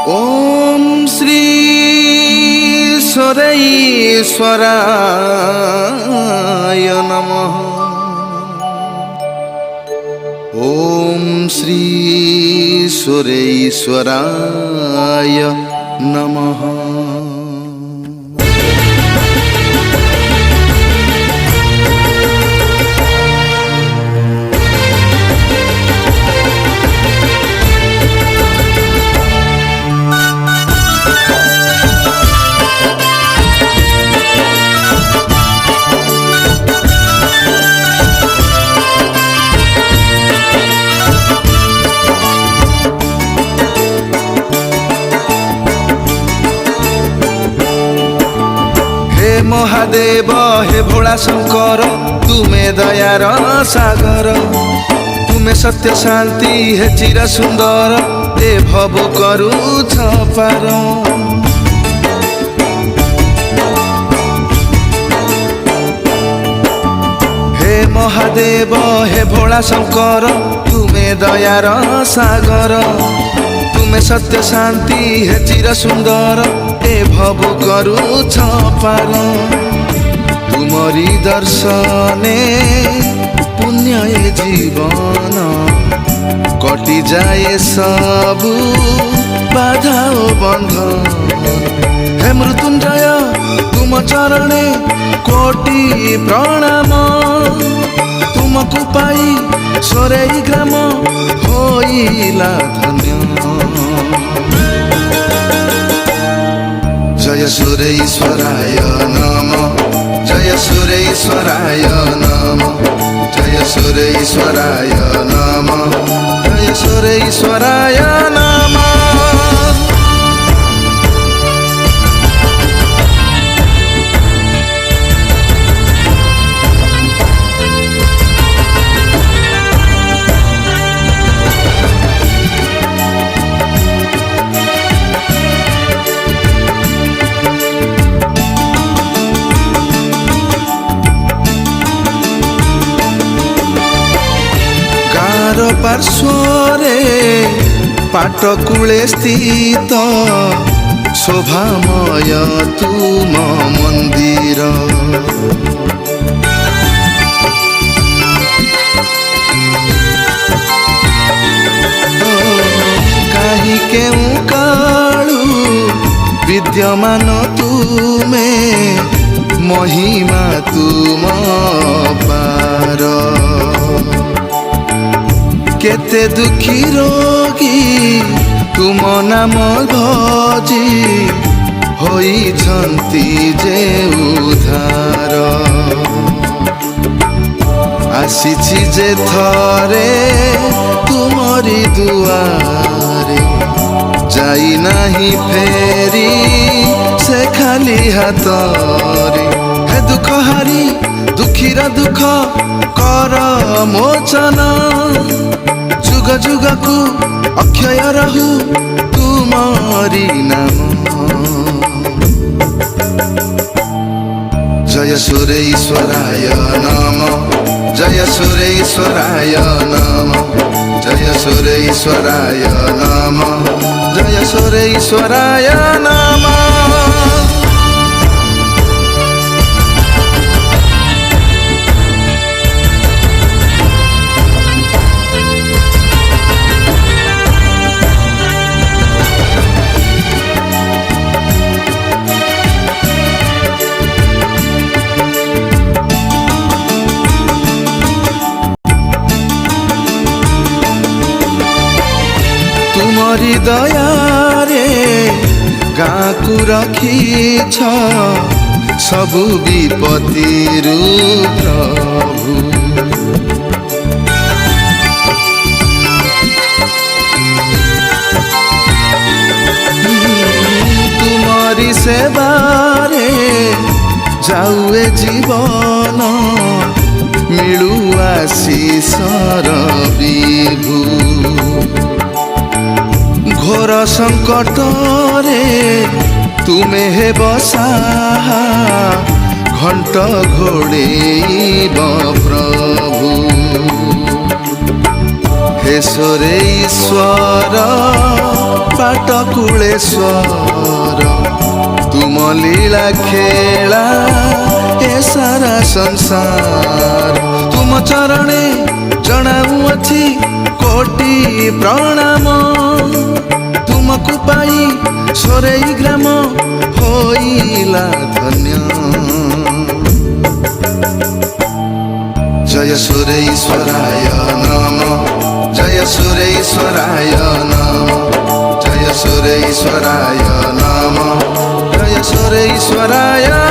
ओम श्री सोरेश्वराय नमः। ओम श्री सोरेश्वराय नमः। महादेव हे भोला शंकर तुमे दयार सागर, तुमे सत्य शांति हे चिर सुंदर ए भव करु पार। हे महादेव हे भोला शंकर तुमे दयार सागर, तुमे सत्य शांति हे चिर सुंदर ए भव करु पार। तुमरी दर्शने पुण्य जीवन कटि जाए सबु बाधा ओ बंध। हे मृत्युंजय तुम चरणे कोटि प्रणाम, तुमको पाई सोरेई ग्राम होइला धन्य। जय सुरेश्वराय नमः, जय सुरेश्वराय नमः, जय सुरेश्वराय नमः, जय सुरेश्वराय नमः। पार्श्वरे पाटकुले स्थित शोभामय तुम मंदिर। कहीं केउ कालू विद्यमान तुमे महिमा तुम पार। केते दुखी रोगी तुम नाम भजी होइछन्ति जे उद्धार। आसीछि जे थरे तुमरी दुआरे, जाई नाही फेरी से खाली हाथरे। हे दुख हारी दुखीर दुख कर मोचन, जुग जुगकु अक्षय रहु तुमरी नाम। जय सुरेश्वराय नमः, जय सुरेश्वराय नमः, जय सुरेश्वराय नमः, जय सुरेश्वराय नमः। तुमरी दयारे गाँ को रखीछ सबु विपत्तिरु प्रभु। तुमरी सेवारे जाउए जीवन मिलु आशीषर विभु। घोर संकट रे तुमे हे बसा घंट घोड़े प्रभु। ଏସରେ ଈଶ୍ୱର ବାଟ କୁଳେଶ୍ୱର ତୁମ ଲୀଳା ଖେଳା ଏ ସାରା ସଂସାର ତୁମ ଚରଣେ ଜଣାଉଅଛି କୋଟି ପ୍ରଣାମ ତୁମକୁ ପାଇ ସୋରେଇ ଗ୍ରାମ ହୋଇଲା ଧନ୍ୟ जय सुरेश्वराय नमः जय सुरेश्वराय नमः जय सुरेश्वराय नमः जय सुरेश्वराय